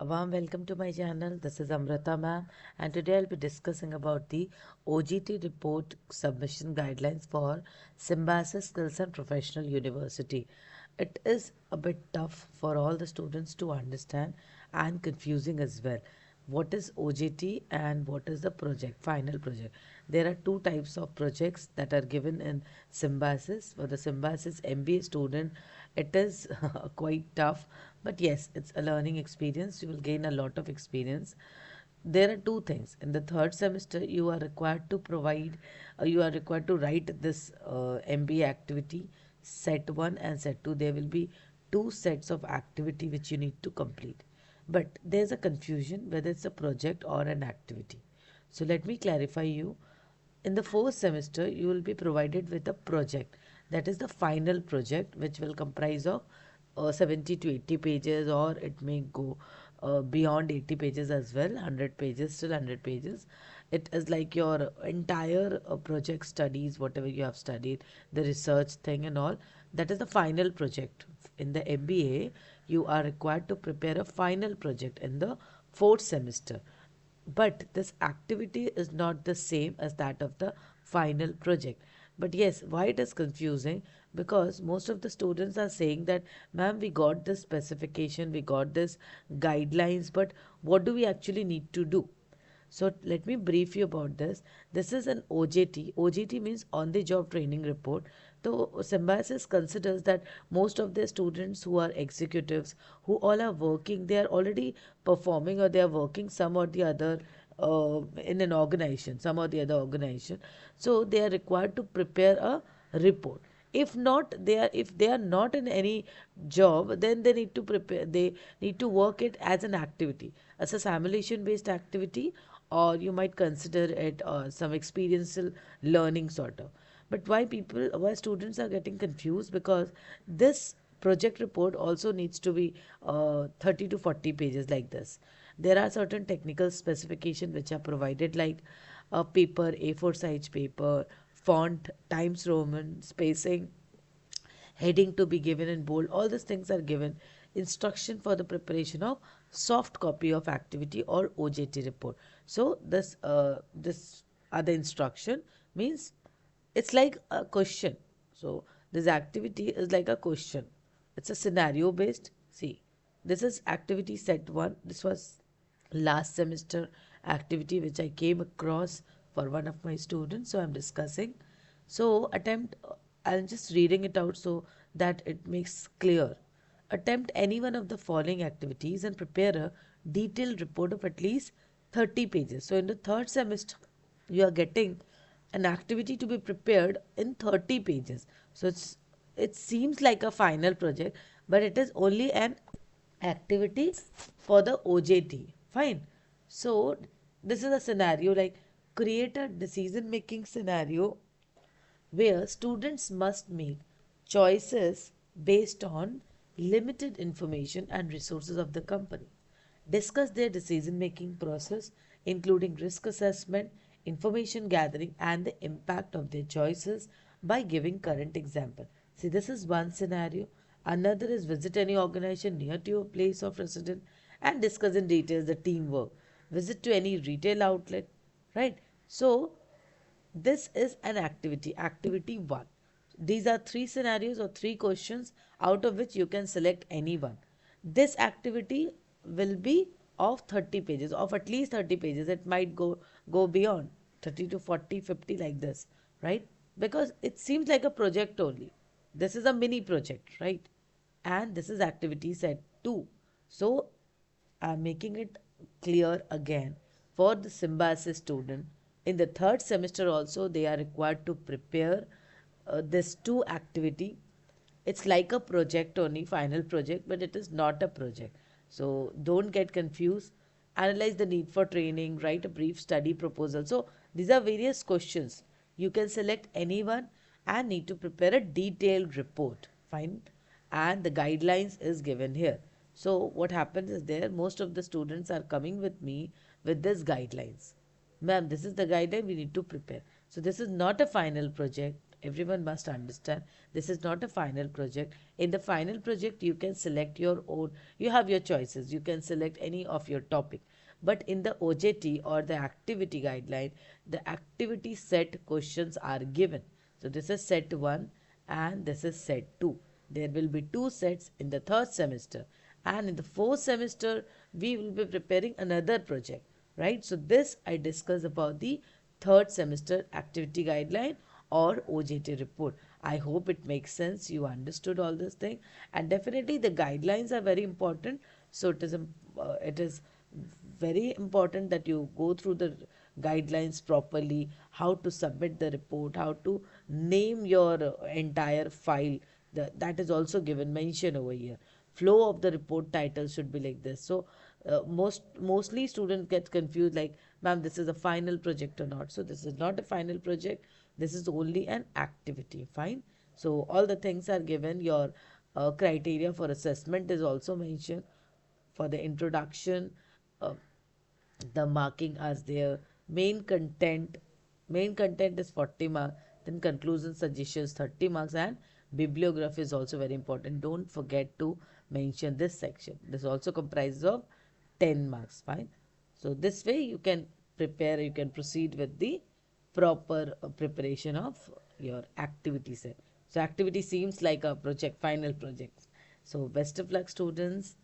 A warm welcome to my channel. This is Amrita Mam, and today I'll be discussing about the OGT report submission guidelines for Symbiosis Skills and Professional University. It is a bit tough for all the students to understand and confusing as well. What is OGT and what is the project, final project? There are two types of projects that are given in Symbiosis. For the Symbiosis MBA student, it is quite tough, but yes, it's a learning experience. You will gain a lot of experience. There are two things. In the third semester, you are required to you are required to write this MBA activity, set 1 and set 2. There will be two sets of activity which you need to complete. But there's a confusion whether it's a project or an activity. So let me clarify you. In the fourth semester, you will be provided with a project. That is the final project, which will comprise of 70 to 80 pages, or it may go beyond 80 pages as well, 100 pages, still 100 pages. It is like your entire project studies, whatever you have studied, the research thing and all. That is the final project. In the MBA, you are required to prepare a final project in the fourth semester. But this activity is not the same as that of the final project. But yes, why it is confusing? Because most of the students are saying that, ma'am, we got this specification, we got this guidelines, but what do we actually need to do? So let me brief you about this. This is an OJT. OJT means on the job training report. So Symbiosis considers that most of their students who are executives, who all are working, they are already performing or they are working some or the other in an organization, some or the other organization. So they are required to prepare a report. If not, if they are not in any job, then they need to prepare, they need to work it as an activity, as a simulation based activity, or you might consider it some experiential learning sort of. But why students are getting confused? Because this project report also needs to be 30 to 40 pages like this. There are certain technical specifications which are provided, like a paper, A4 size paper, font, Times Roman, spacing, heading to be given in bold. All these things are given. Instruction for the preparation of soft copy of activity or OJT report. So this other instruction means it's like a question. So this activity is like a question. It's a scenario based. See, this is activity set 1. This was last semester activity which I came across for one of my students. So I'm discussing. So I'm just reading it out so that it makes clear. Attempt any one of the following activities and prepare a detailed report of at least 30 pages. So in the third semester, you are getting an activity to be prepared in 30 pages. So it seems like a final project, but it is only an activity for the OJT. Fine. So this is a scenario, like create a decision making scenario where students must make choices based on limited information and resources of the company. Discuss their decision making process, including risk assessment, information gathering, and the impact of their choices by giving current example. See, this is one scenario. Another is visit any organization near to your place of residence and discuss in details the teamwork. Visit to any retail outlet, right? So this is an activity, activity 1. These are three scenarios or three questions out of which you can select any one. This activity will be of 30 pages, of at least 30 pages. It might go beyond 30 to 40, 50 like this, right? Because it seems like a project only. This is a mini project, right? And this is activity set 2. So I'm making it clear again for the Symbiosis student. In the third semester also, they are required to prepare this 2 activity. It's like a project only, final project, but it is not a project. So don't get confused. Analyze the need for training, write a brief study proposal. So these are various questions. You can select any one and need to prepare a detailed report. Fine. And the guidelines is given here. So what happens is, there most of the students are coming with me with this guidelines. Ma'am, this is the guideline we need to prepare. So this is not a final project. Everyone must understand this is not a final project. In the final project, you can select your own, you have your choices, you can select any of your topic. But in the OJT or the activity guideline, the activity set questions are given. So this is set 1 and this is set 2. There will be two sets in the third semester, and in the fourth semester we will be preparing another project, right? So this I discuss about the third semester activity guideline or OJT report. I hope it makes sense, you understood all this thing, and definitely the guidelines are very important. So it is very important that you go through the guidelines properly, how to submit the report, how to name your entire file. That is also given mention over here. Flow of the report title should be like this. So mostly students get confused like, ma'am, this is a final project or not. So this is not a final project, this is only an activity. Fine. So all the things are given. Your criteria for assessment is also mentioned. For the introduction, uh, the marking as their main content is 40 marks, then conclusion suggestions 30 marks, and bibliography is also very important. Don't forget to mention this section. This also comprises of 10 marks. Fine. So this way you can prepare, you can proceed with the proper preparation of your activity set. So activity seems like a project, final project. So best of luck, students.